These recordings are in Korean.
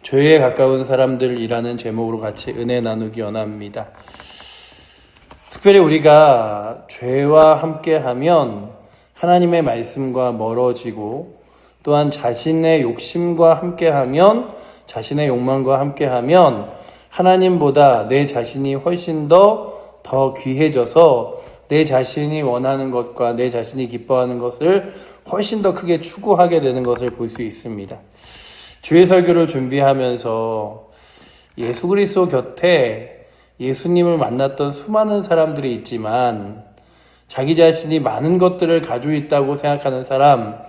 죄에 가까운 사람들이라는 제목으로 같이 은혜 나누기 원합니다. 특별히 우리가 죄와 함께하면 하나님의 말씀과 멀어지고, 또한 자신의 욕심과 함께하면, 자신의 욕망과 함께하면 하나님보다 내 자신이 훨씬 더 귀해져서 내 자신이 원하는 것과 내 자신이 기뻐하는 것을 훨씬 더 크게 추구하게 되는 것을 볼 수 있습니다. 주의 설교를 준비하면서 예수 그리스도 곁에 예수님을 만났던 수많은 사람들이 있지만, 자기 자신이 많은 것들을 가지고 있다고 생각하는 사람,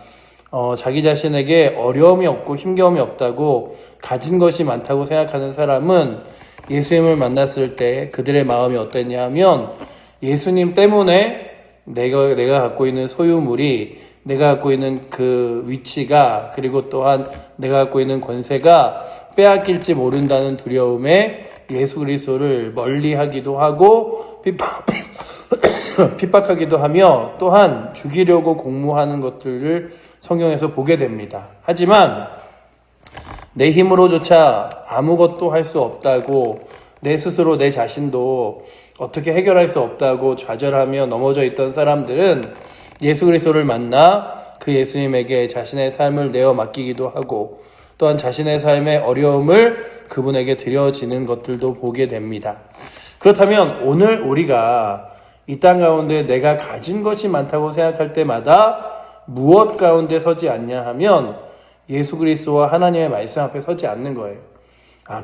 자기 자신에게 어려움이 없고 힘겨움이 없다고, 가진 것이 많다고 생각하는 사람은 예수님을 만났을 때 그들의 마음이 어땠냐 하면, 예수님 때문에 내가 갖고 있는 소유물이, 내가 갖고 있는 그 위치가, 그리고 또한 내가 갖고 있는 권세가 빼앗길지 모른다는 두려움에 예수 그리스도를 멀리하기도 하고 핍박하기도 하며, 또한 죽이려고 공모하는 것들을 성경에서 보게 됩니다. 하지만 내 힘으로조차 아무것도 할 수 없다고, 내 스스로 내 자신도 어떻게 해결할 수 없다고 좌절하며 넘어져 있던 사람들은 예수 그리스도를 만나 그 예수님에게 자신의 삶을 내어 맡기기도 하고, 또한 자신의 삶의 어려움을 그분에게 드려지는 것들도 보게 됩니다. 그렇다면 오늘 우리가 이 땅 가운데 내가 가진 것이 많다고 생각할 때마다 무엇 가운데 서지 않냐 하면 예수 그리스도와 하나님의 말씀 앞에 서지 않는 거예요.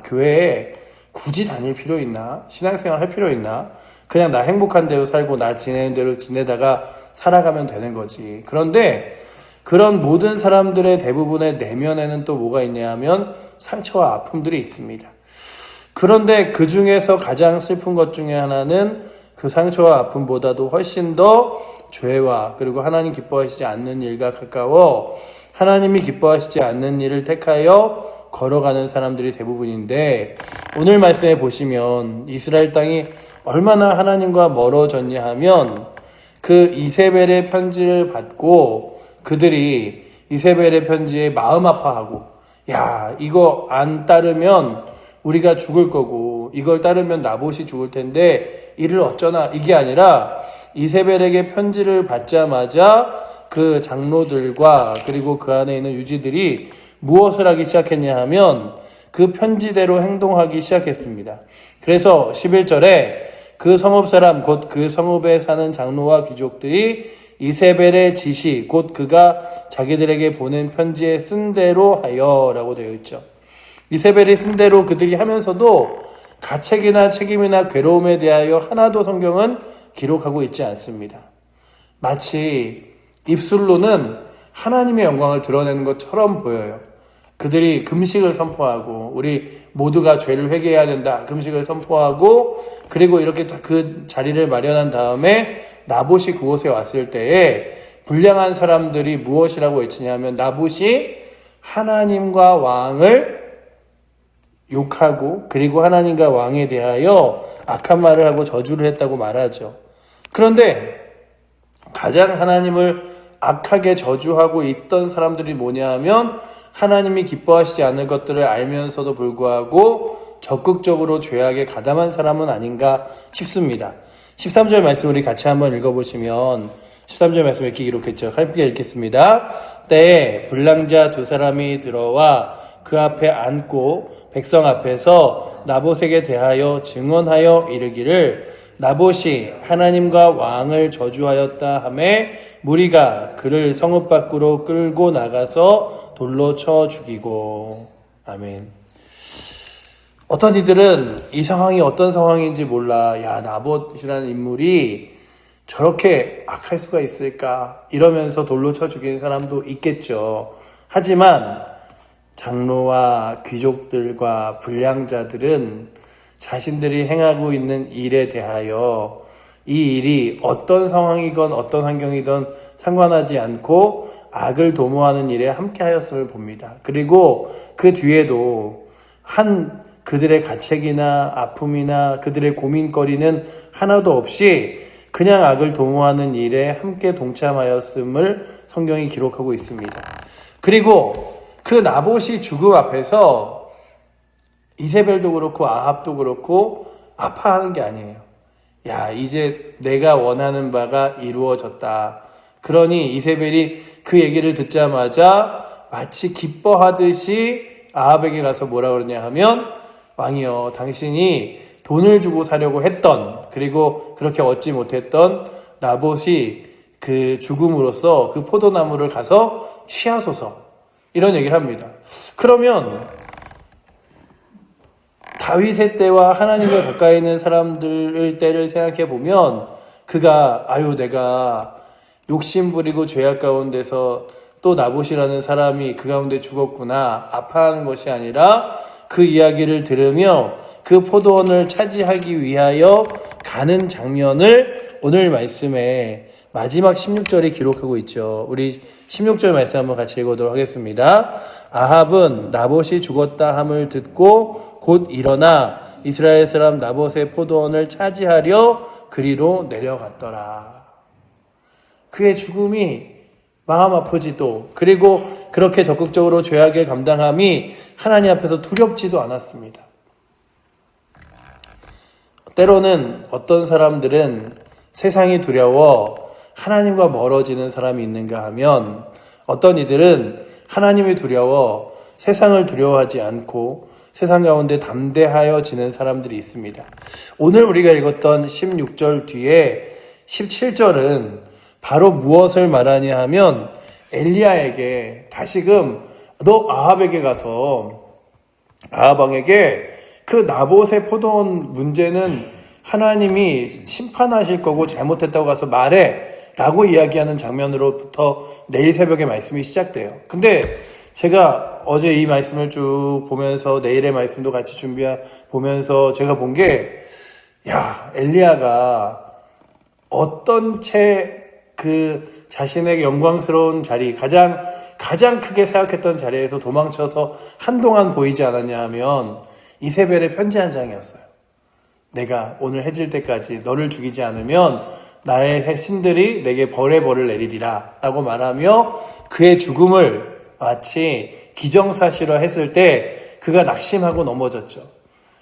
교회에 굳이 다닐 필요 있나? 신앙생활 할 필요 있나? 그냥 나 행복한 대로 살고 나 지내는 대로 지내다가 살아가면 되는 거지. 그런데 그런 모든 사람들의 대부분의 내면에는 또 뭐가 있냐 하면 상처와 아픔들이 있습니다. 그런데 그 중에서 가장 슬픈 것 중에 하나는 그 상처와 아픔보다도 훨씬 더 죄와, 그리고 하나님 기뻐하시지 않는 일과 가까워 하나님이 기뻐하시지 않는 일을 택하여 걸어가는 사람들이 대부분인데, 오늘 말씀에 보시면 이스라엘 땅이 얼마나 하나님과 멀어졌냐 하면, 그 이세벨의 편지를 받고 그들이 이세벨의 편지에 마음 아파하고, 이거 안 따르면 우리가 죽을 거고, 이걸 따르면 나봇이 죽을 텐데 이를 어쩌나, 이게 아니라 이세벨에게 편지를 받자마자 그 장로들과 그리고 그 안에 있는 유지들이 무엇을 하기 시작했냐 하면 그 편지대로 행동하기 시작했습니다. 그래서 11절에 그 성읍 사람, 곧 그 성읍에 사는 장로와 귀족들이 이세벨의 지시, 곧 그가 자기들에게 보낸 편지에 쓴 대로 하여 라고 되어 있죠. 이세벨이 쓴 대로 그들이 하면서도 가책이나 책임이나 괴로움에 대하여 하나도 성경은 기록하고 있지 않습니다. 마치 입술로는 하나님의 영광을 드러내는 것처럼 보여요. 그들이 금식을 선포하고, 우리 모두가 죄를 회개해야 된다, 금식을 선포하고, 그리고 이렇게 그 자리를 마련한 다음에 나봇이 그곳에 왔을 때에 불량한 사람들이 무엇이라고 외치냐면, 나봇이 하나님과 왕을 욕하고, 그리고 하나님과 왕에 대하여 악한 말을 하고 저주를 했다고 말하죠. 그런데 가장 하나님을 악하게 저주하고 있던 사람들이 뭐냐 하면, 하나님이 기뻐하시지 않을 것들을 알면서도 불구하고 적극적으로 죄악에 가담한 사람은 아닌가 싶습니다. 13절 말씀 우리 같이 한번 읽어보시면, 13절 말씀 이렇게 기록했죠. 함께 읽겠습니다. 때에 불량자 두 사람이 들어와 그 앞에 앉고 백성 앞에서 나봇에게 대하여 증언하여 이르기를, 나봇이 하나님과 왕을 저주하였다 하매 무리가 그를 성읍 밖으로 끌고 나가서 돌로 쳐 죽이고. 아멘. 어떤 이들은 이 상황이 어떤 상황인지 몰라, 나봇이라는 인물이 저렇게 악할 수가 있을까, 이러면서 돌로 쳐 죽이는 사람도 있겠죠. 하지만 장로와 귀족들과 불량자들은 자신들이 행하고 있는 일에 대하여 이 일이 어떤 상황이건 어떤 환경이든 상관하지 않고 악을 도모하는 일에 함께 하였음을 봅니다. 그리고 그 뒤에도 그들의 가책이나 아픔이나 그들의 고민거리는 하나도 없이 그냥 악을 도모하는 일에 함께 동참하였음을 성경이 기록하고 있습니다. 그리고 그 나봇이 죽음 앞에서 이세벨도 그렇고 아합도 그렇고 아파하는 게 아니에요. 야, 이제 내가 원하는 바가 이루어졌다. 그러니 이세벨이 그 얘기를 듣자마자 마치 기뻐하듯이 아합에게 가서 뭐라 그러냐 하면, 왕이여, 당신이 돈을 주고 사려고 했던, 그리고 그렇게 얻지 못했던 나봇이 그 죽음으로써 그 포도나무를 가서 취하소서, 이런 얘기를 합니다. 그러면 다윗의 때와 하나님과 가까이 있는 사람들의 때를 생각해 보면, 그가 내가 욕심 부리고 죄악 가운데서 또 나봇이라는 사람이 그 가운데 죽었구나, 아파하는 것이 아니라 그 이야기를 들으며 그 포도원을 차지하기 위하여 가는 장면을 오늘 말씀에 마지막 16절에 기록하고 있죠. 우리 16절 말씀 한번 같이 읽어보도록 하겠습니다. 아합은 나봇이 죽었다 함을 듣고 곧 일어나 이스라엘 사람 나봇의 포도원을 차지하려 그리로 내려갔더라. 그의 죽음이 마음 아프지도, 그리고 그렇게 적극적으로 죄악을 감당함이 하나님 앞에서 두렵지도 않았습니다. 때로는 어떤 사람들은 세상이 두려워 하나님과 멀어지는 사람이 있는가 하면, 어떤 이들은 하나님이 두려워 세상을 두려워하지 않고 세상 가운데 담대하여 지는 사람들이 있습니다. 오늘 우리가 읽었던 16절 뒤에 17절은 바로 무엇을 말하냐 하면, 엘리야에게 다시금 너 아합에게 가서 아합 왕에게 그 나봇의 포도원 문제는 하나님이 심판하실 거고 잘못했다고 가서 말해 라고 이야기하는 장면으로부터 내일 새벽에 말씀이 시작돼요. 근데 제가 어제 이 말씀을 쭉 보면서 내일의 말씀도 같이 보면서 제가 본 게, 엘리야가 어떤 그 자신의 영광스러운 자리, 가장 크게 생각했던 자리에서 도망쳐서 한동안 보이지 않았냐 하면 이세벨의 편지 한 장이었어요. 내가 오늘 해질 때까지 너를 죽이지 않으면 나의 신들이 내게 벌의 벌을 내리리라 라고 말하며 그의 죽음을 마치 기정사실화 했을 때 그가 낙심하고 넘어졌죠.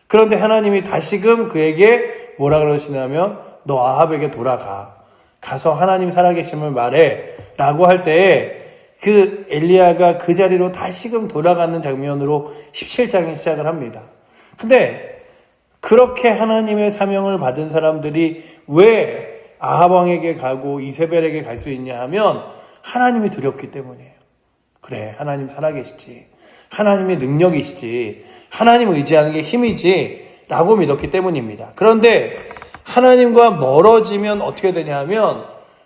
그런데 하나님이 다시금 그에게 뭐라 그러시냐면, 너 아합에게 돌아가. 가서 하나님 살아계심을 말해 라고 할 때에 그 엘리야가 그 자리로 다시금 돌아가는 장면으로 17장이 시작을 합니다. 근데 그렇게 하나님의 사명을 받은 사람들이 왜 아합 왕에게 가고 이세벨에게 갈 수 있냐 하면, 하나님이 두렵기 때문이에요. 그래, 하나님 살아계시지, 하나님이 능력이시지, 하나님 의지하는 게 힘이지 라고 믿었기 때문입니다. 그런데 하나님과 멀어지면 어떻게 되냐 하면,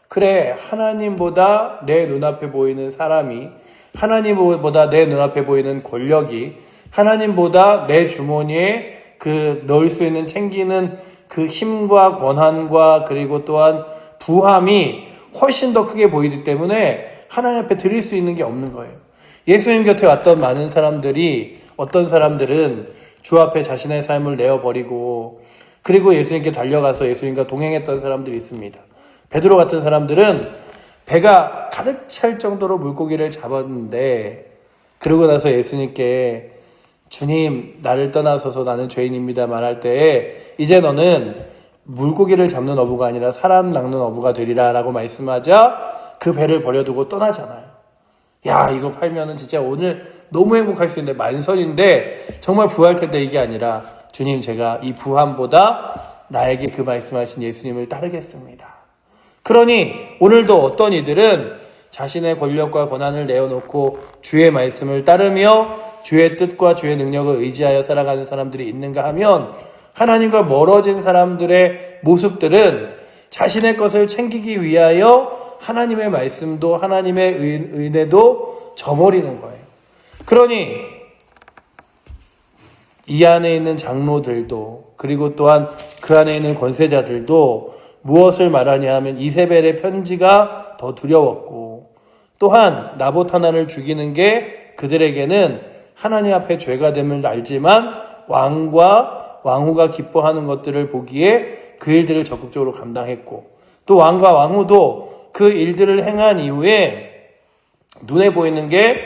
그래, 하나님보다 내 눈앞에 보이는 사람이, 하나님보다 내 눈앞에 보이는 권력이, 하나님보다 내 주머니에 그 넣을 수 있는 챙기는 그 힘과 권한과 그리고 또한 부함이 훨씬 더 크게 보이기 때문에 하나님 앞에 드릴 수 있는 게 없는 거예요. 예수님 곁에 왔던 많은 사람들이, 어떤 사람들은 주 앞에 자신의 삶을 내어버리고 그리고 예수님께 달려가서 예수님과 동행했던 사람들이 있습니다. 베드로 같은 사람들은 배가 가득 찰 정도로 물고기를 잡았는데, 그러고 나서 예수님께 주님, 나를 떠나서서 나는 죄인입니다 말할 때에, 이제 너는 물고기를 잡는 어부가 아니라 사람 낚는 어부가 되리라 라고 말씀하자 그 배를 버려두고 떠나잖아요. 이거 팔면은 진짜 오늘 너무 행복할 수 있는데, 만선인데 정말 부할 텐데, 이게 아니라 주님, 제가 이 부함보다 나에게 그 말씀하신 예수님을 따르겠습니다. 그러니 오늘도 어떤 이들은 자신의 권력과 권한을 내어놓고 주의 말씀을 따르며 주의 뜻과 주의 능력을 의지하여 살아가는 사람들이 있는가 하면, 하나님과 멀어진 사람들의 모습들은 자신의 것을 챙기기 위하여 하나님의 말씀도 하나님의 은혜도 저버리는 거예요. 그러니 이 안에 있는 장로들도, 그리고 또한 그 안에 있는 권세자들도 무엇을 말하냐 하면, 이세벨의 편지가 더 두려웠고, 또한 나봇 하나를 죽이는 게 그들에게는 하나님 앞에 죄가 됨을 알지만 왕과 왕후가 기뻐하는 것들을 보기에 그 일들을 적극적으로 감당했고, 또 왕과 왕후도 그 일들을 행한 이후에 눈에 보이는 게,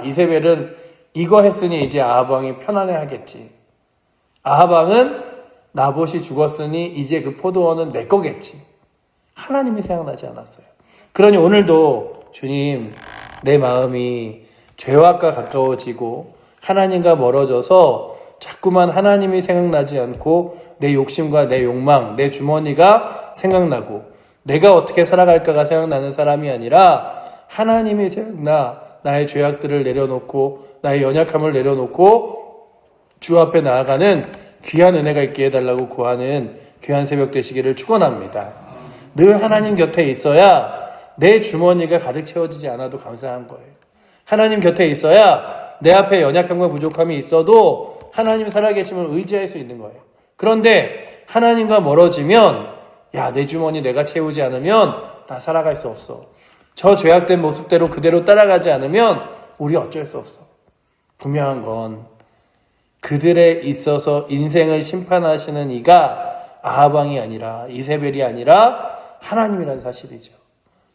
이세벨은 이거 했으니 이제 아합 왕이 편안해 하겠지. 아합 왕은 나봇이 죽었으니 이제 그 포도원은 내 거겠지. 하나님이 생각나지 않았어요. 그러니 오늘도 주님, 내 마음이 죄악과 가까워지고 하나님과 멀어져서 자꾸만 하나님이 생각나지 않고 내 욕심과 내 욕망, 내 주머니가 생각나고 내가 어떻게 살아갈까가 생각나는 사람이 아니라 하나님이 생각나 나의 죄악들을 내려놓고 나의 연약함을 내려놓고 주 앞에 나아가는 귀한 은혜가 있게 해달라고 구하는 귀한 새벽 되시기를 축원합니다. 늘 하나님 곁에 있어야 내 주머니가 가득 채워지지 않아도 감사한 거예요. 하나님 곁에 있어야 내 앞에 연약함과 부족함이 있어도 하나님 살아계심을 의지할 수 있는 거예요. 그런데 하나님과 멀어지면 내 주머니 내가 채우지 않으면 나 살아갈 수 없어. 저 죄악된 모습대로 그대로 따라가지 않으면 우리 어쩔 수 없어. 분명한 건 그들에 있어서 인생을 심판하시는 이가 아합 왕이 아니라 이세벨이 아니라 하나님이라는 사실이죠.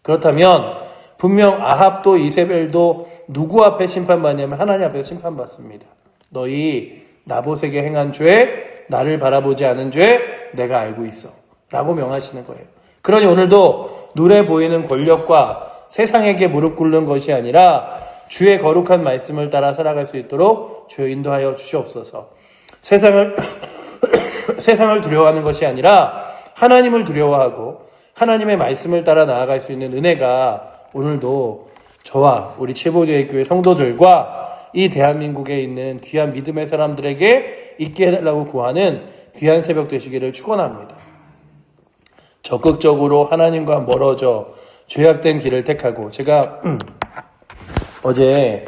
그렇다면 분명 아합도 이세벨도 누구 앞에 심판받냐면 하나님 앞에서 심판받습니다. 너희 나봇에게 행한 죄, 나를 바라보지 않은 죄 내가 알고 있어 라고 명하시는 거예요. 그러니 오늘도 눈에 보이는 권력과 세상에게 무릎 꿇는 것이 아니라 주의 거룩한 말씀을 따라 살아갈 수 있도록 주여 인도하여 주시옵소서. 세상을 두려워하는 것이 아니라 하나님을 두려워하고 하나님의 말씀을 따라 나아갈 수 있는 은혜가 오늘도 저와 우리 칠보교회 교회 성도들과 이 대한민국에 있는 귀한 믿음의 사람들에게 있게 해달라고 구하는 귀한 새벽 되시기를 축원합니다. 적극적으로 하나님과 멀어져 죄악된 길을 택하고 제가 어제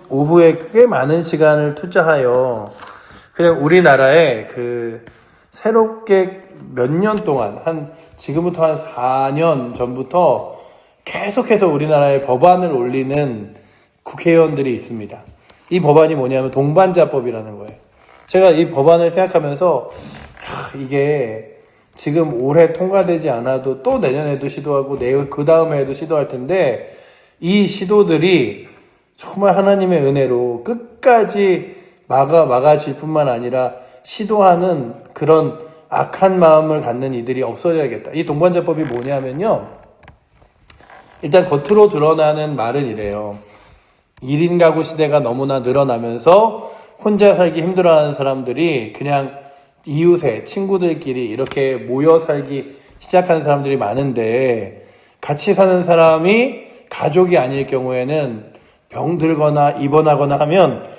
오후에 꽤 많은 시간을 투자하여 그냥 우리나라에 새롭게 몇 년 동안 지금부터 한 4년 전부터 계속해서 우리나라에 법안을 올리는 국회의원들이 있습니다. 이 법안이 뭐냐면 동반자법이라는 거예요. 제가 이 법안을 생각하면서 이게 지금 올해 통과되지 않아도 또 내년에도 시도하고 그 다음에 해도 시도할 텐데 이 시도들이 정말 하나님의 은혜로 끝까지 막아질 뿐만 아니라 시도하는 그런 악한 마음을 갖는 이들이 없어져야겠다. 이 동반자법이 뭐냐면요. 일단 겉으로 드러나는 말은 이래요. 1인 가구 시대가 너무나 늘어나면서 혼자 살기 힘들어하는 사람들이 그냥 이웃에 친구들끼리 이렇게 모여 살기 시작하는 사람들이 많은데 같이 사는 사람이 가족이 아닐 경우에는 병들거나 입원하거나 하면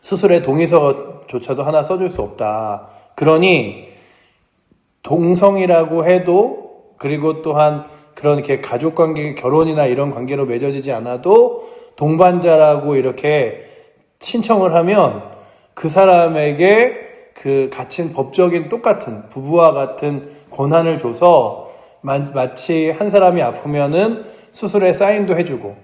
수술에 동의서조차도 하나 써줄 수 없다. 그러니 동성이라고 해도 그리고 또한 그런 이렇게 가족 관계, 결혼이나 이런 관계로 맺어지지 않아도 동반자라고 이렇게 신청을 하면 그 사람에게 그 같은 법적인 똑같은 부부와 같은 권한을 줘서 마치 한 사람이 아프면은 수술에 사인도 해주고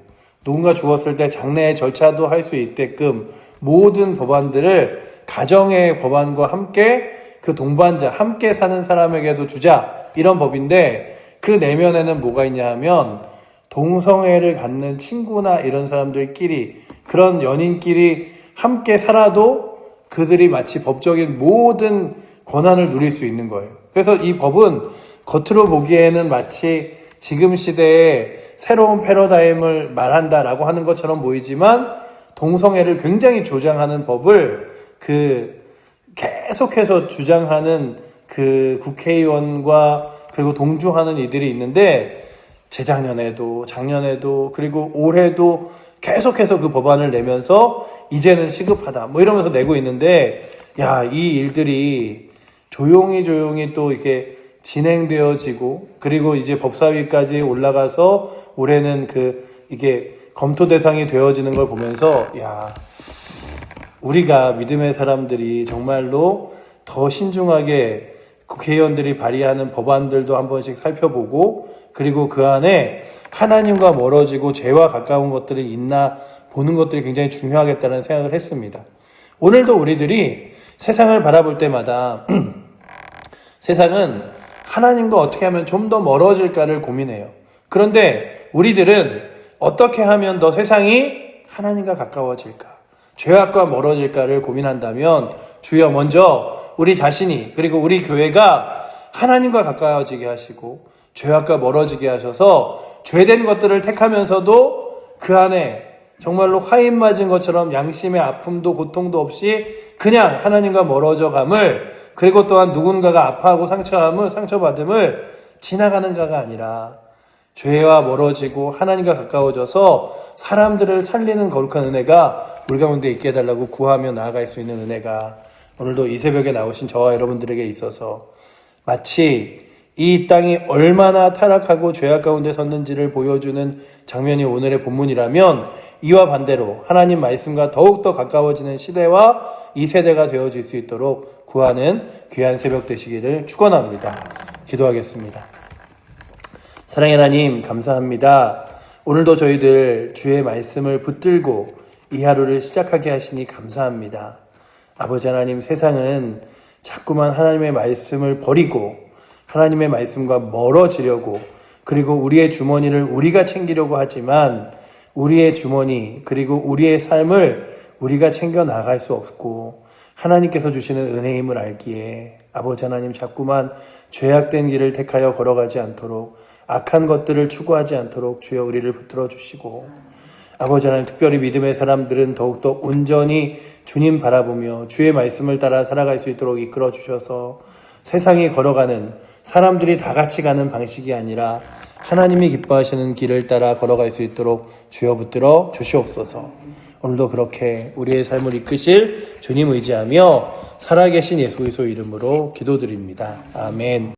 누군가 죽었을 때 장례의 절차도 할 수 있게끔 모든 법안들을 가정의 법안과 함께 그 동반자 함께 사는 사람에게도 주자 이런 법인데 그 내면에는 뭐가 있냐 하면 동성애를 갖는 친구나 이런 사람들끼리 그런 연인끼리 함께 살아도 그들이 마치 법적인 모든 권한을 누릴 수 있는 거예요. 그래서 이 법은 겉으로 보기에는 마치 지금 시대에 새로운 패러다임을 말한다라고 하는 것처럼 보이지만 동성애를 굉장히 조장하는 법을 계속해서 주장하는 그 국회의원과 그리고 동조하는 이들이 있는데 재작년에도 작년에도 그리고 올해도 계속해서 그 법안을 내면서 이제는 시급하다 뭐 이러면서 내고 있는데 이 일들이 조용히 또 이렇게 진행되어지고 그리고 이제 법사위까지 올라가서 올해는 이게 검토 대상이 되어지는 걸 보면서 우리가 믿음의 사람들이 정말로 더 신중하게 국회의원들이 발의하는 법안들도 한 번씩 살펴보고 그리고 그 안에 하나님과 멀어지고 죄와 가까운 것들이 있나 보는 것들이 굉장히 중요하겠다는 생각을 했습니다. 오늘도 우리들이 세상을 바라볼 때마다 세상은 하나님과 어떻게 하면 좀 더 멀어질까를 고민해요. 그런데 우리들은 어떻게 하면 더 세상이 하나님과 가까워질까, 죄악과 멀어질까를 고민한다면 주여 먼저 우리 자신이, 그리고 우리 교회가 하나님과 가까워지게 하시고 죄악과 멀어지게 하셔서 죄된 것들을 택하면서도 그 안에 정말로 화인 맞은 것처럼 양심의 아픔도 고통도 없이 그냥 하나님과 멀어져 감을, 그리고 또한 누군가가 아파하고 상처받음을 지나가는가가 아니라 죄와 멀어지고 하나님과 가까워져서 사람들을 살리는 거룩한 은혜가 우리 가운데 있게 해달라고 구하며 나아갈 수 있는 은혜가 오늘도 이 새벽에 나오신 저와 여러분들에게 있어서 마치 이 땅이 얼마나 타락하고 죄악 가운데 섰는지를 보여주는 장면이 오늘의 본문이라면, 이와 반대로 하나님 말씀과 더욱더 가까워지는 시대와 이 세대가 되어질 수 있도록 구하는 귀한 새벽 되시기를 축원합니다. 기도하겠습니다. 사랑의 하나님, 감사합니다. 오늘도 저희들 주의 말씀을 붙들고 이 하루를 시작하게 하시니 감사합니다. 아버지 하나님, 세상은 자꾸만 하나님의 말씀을 버리고 하나님의 말씀과 멀어지려고, 그리고 우리의 주머니를 우리가 챙기려고 하지만 우리의 주머니 그리고 우리의 삶을 우리가 챙겨 나갈 수 없고 하나님께서 주시는 은혜임을 알기에 아버지 하나님, 자꾸만 죄악된 길을 택하여 걸어가지 않도록, 악한 것들을 추구하지 않도록 주여 우리를 붙들어 주시고, 아버지 하나님, 특별히 믿음의 사람들은 더욱더 온전히 주님 바라보며 주의 말씀을 따라 살아갈 수 있도록 이끌어 주셔서 세상이 걸어가는, 사람들이 다 같이 가는 방식이 아니라 하나님이 기뻐하시는 길을 따라 걸어갈 수 있도록 주여 붙들어 주시옵소서. 오늘도 그렇게 우리의 삶을 이끄실 주님 의지하며 살아계신 예수 그리스도 이름으로 기도드립니다. 아멘.